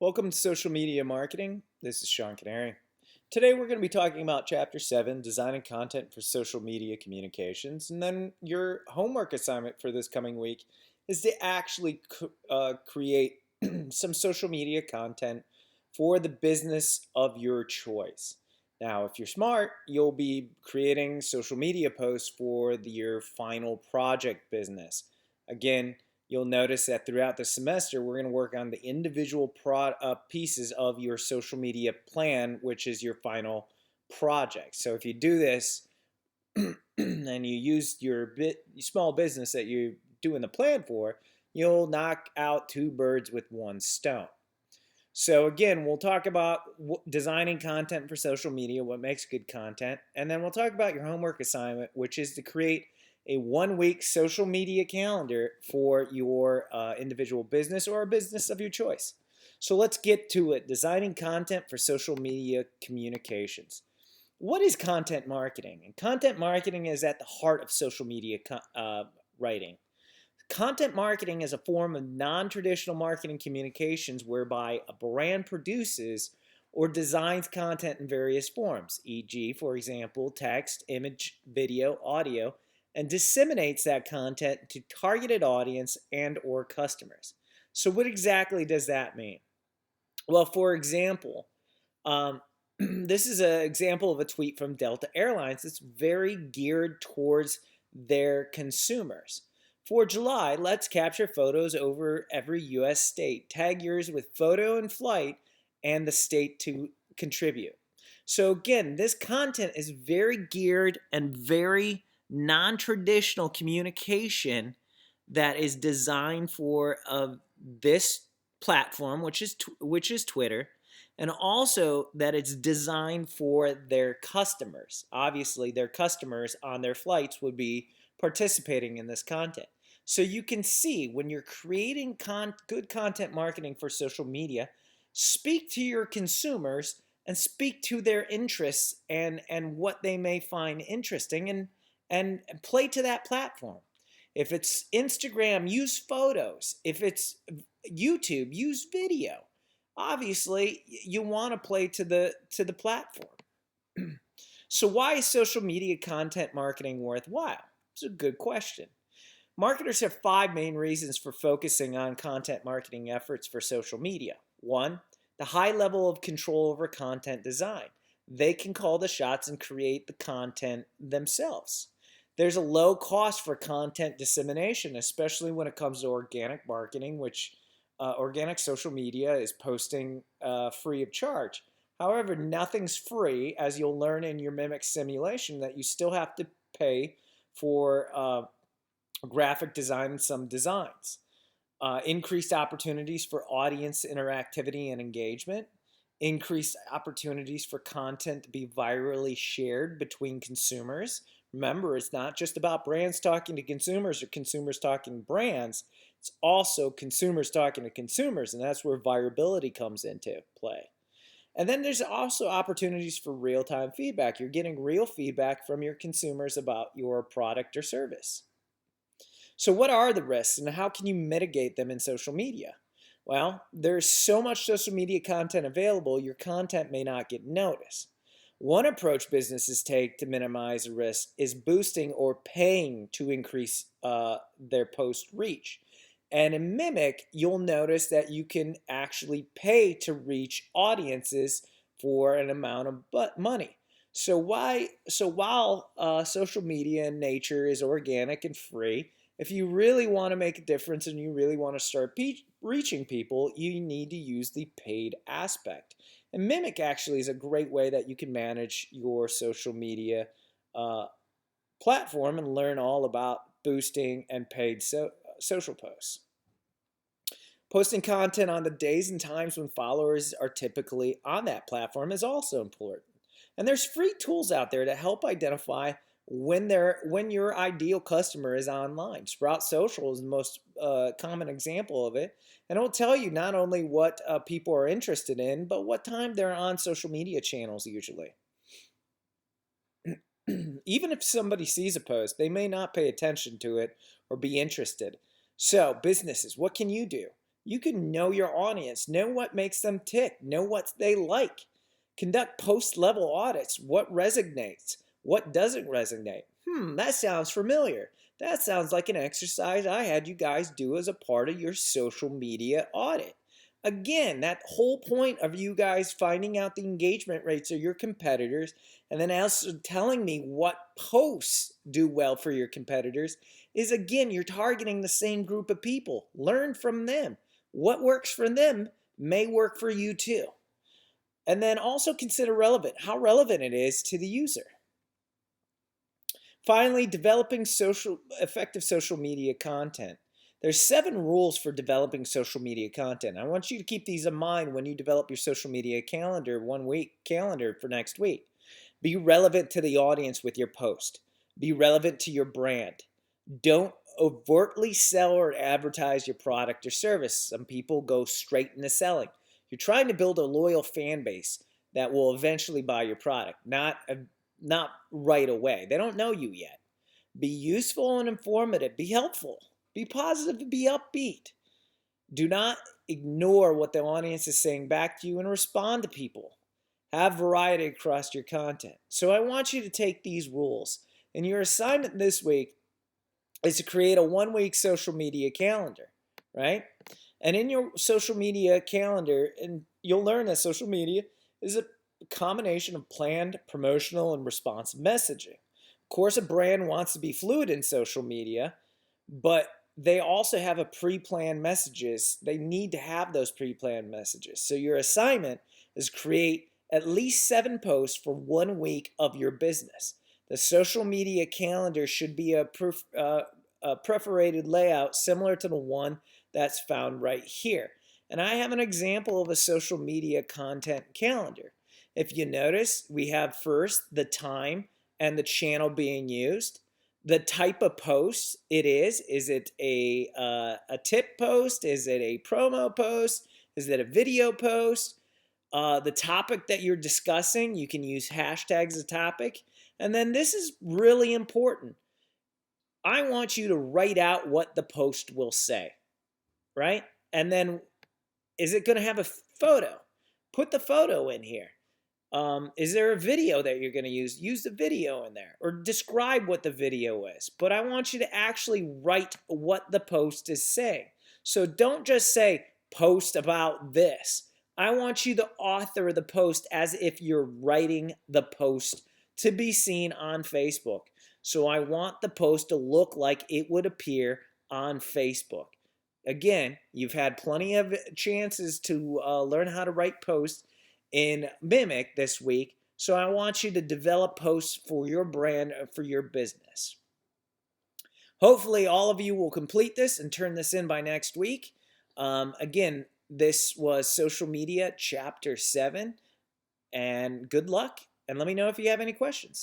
Welcome to Social Media Marketing. This is Sean Canary. Today we're going to be talking about Chapter 7, Designing Content for Social Media Communications. And then your homework assignment for this coming week is to actually create some social media content for the business of your choice. Now, if you're smart, you'll be creating social media posts for your final project business. Again, you'll notice that throughout the semester, we're going to work on the individual pieces of your social media plan, which is your final project. So if you do this and you use your small business that you're doing the plan for, you'll knock out two birds with one stone. So again, we'll talk about designing content for social media, what makes good content, and then we'll talk about your homework assignment, which is to create a 1-week social media calendar for your individual business or a business of your choice. So let's get to it. Designing content for social media communications. What is content marketing? And content marketing is at the heart of social media writing. Content marketing is a form of non-traditional marketing communications whereby a brand produces or designs content in various forms, e.g., for example, text, image, video, audio, and disseminates that content to targeted audience and or customers. So what exactly does that mean? Well, for example, this is an example of a tweet from Delta Airlines that's very geared towards their consumers. For July, let's capture photos over every U.S. state. Tag yours with photo and flight and the state to contribute. So again, this content is very geared and very non-traditional communication that is designed for this platform, which is Twitter, and also that it's designed for their customers. Obviously, their customers on their flights would be participating in this content. So you can see when you're creating good content marketing for social media, speak to your consumers and speak to their interests and what they may find interesting and play to that platform. If it's Instagram, use photos. If it's YouTube, use video. Obviously, you want to play to the platform. So why is social media content marketing worthwhile? It's a good question. Marketers have 5 main reasons for focusing on content marketing efforts for social media. 1, the high level of control over content design. They can call the shots and create the content themselves. There's a low cost for content dissemination, especially when it comes to organic marketing, which organic social media is posting free of charge. However, nothing's free, as you'll learn in your Mimic simulation, that you still have to pay for graphic design and some designs. Increased opportunities for audience interactivity and engagement. Increased opportunities for content to be virally shared between consumers. Remember, it's not just about brands talking to consumers or consumers talking to brands. It's also consumers talking to consumers, and that's where virability comes into play. And then there's also opportunities for real-time feedback. You're getting real feedback from your consumers about your product or service. So what are the risks and how can you mitigate them in social media? Well, there's so much social media content available, your content may not get noticed. One approach businesses take to minimize risk is boosting or paying to increase their post reach. And in Mimic, you'll notice that you can actually pay to reach audiences for an amount of money. So while social media in nature is organic and free, if you really want to make a difference and you really want to start reaching people, you need to use the paid aspect. And Mimic actually is a great way that you can manage your social media platform and learn all about boosting and paid social posts. Posting content on the days and times when followers are typically on that platform is also important. And there's free tools out there to help identify when your ideal customer is online. Sprout Social is the most common example of it, and it will tell you not only what people are interested in, but what time they're on social media channels usually. Even if somebody sees a post, they may not pay attention to it or be interested. So businesses, what can you do? You can know your audience, know what makes them tick, know what they like. Conduct post-level audits. What resonates? What doesn't resonate? That sounds familiar. That sounds like an exercise I had you guys do as a part of your social media audit. Again, that whole point of you guys finding out the engagement rates of your competitors and then also telling me what posts do well for your competitors is, again, you're targeting the same group of people. Learn from them. What works for them may work for you too. And then also consider relevant, how relevant it is to the user. Finally, developing effective social media content. There's 7 rules for developing social media content. I want you to keep these in mind when you develop your social media calendar, 1-week calendar for next week. Be relevant to the audience with your post. Be relevant to your brand. Don't overtly sell or advertise your product or service. Some people go straight into selling. You're trying to build a loyal fan base that will eventually buy your product, not right away. They don't know you yet. Be useful and informative. Be helpful. Be positive. Be upbeat. Do not ignore what the audience is saying back to you and respond to people. Have variety across your content. So I want you to take these rules. And your assignment this week is to create a 1-week social media calendar, right? And in your social media calendar, and you'll learn that social media is a combination of planned, promotional, and responsive messaging. Of course, a brand wants to be fluid in social media, but they also have a pre-planned messages. They need to have those pre-planned messages. So your assignment is create at least 7 posts for 1 week of your business. The social media calendar should be a perforated layout similar to the one that's found right here. And I have an example of a social media content calendar. If you notice, we have first the time and the channel being used, the type of post it is. Is it a tip post? Is it a promo post? Is it a video post? The topic that you're discussing, you can use hashtags as a topic. And then this is really important. I want you to write out what the post will say, right? And then is it going to have a photo? Put the photo in here. Is there a video that you're going to use? Use the video in there or describe what the video is. But I want you to actually write what the post is saying. So don't just say post about this. I want you to author the post as if you're writing the post to be seen on Facebook. So I want the post to look like it would appear on Facebook. Again, you've had plenty of chances to learn how to write posts in Mimic this week. So I want you to develop posts for your brand, for your business. Hopefully all of you will complete this and turn this in by next week. Again, this was Social Media Chapter 7. And good luck. And let me know if you have any questions.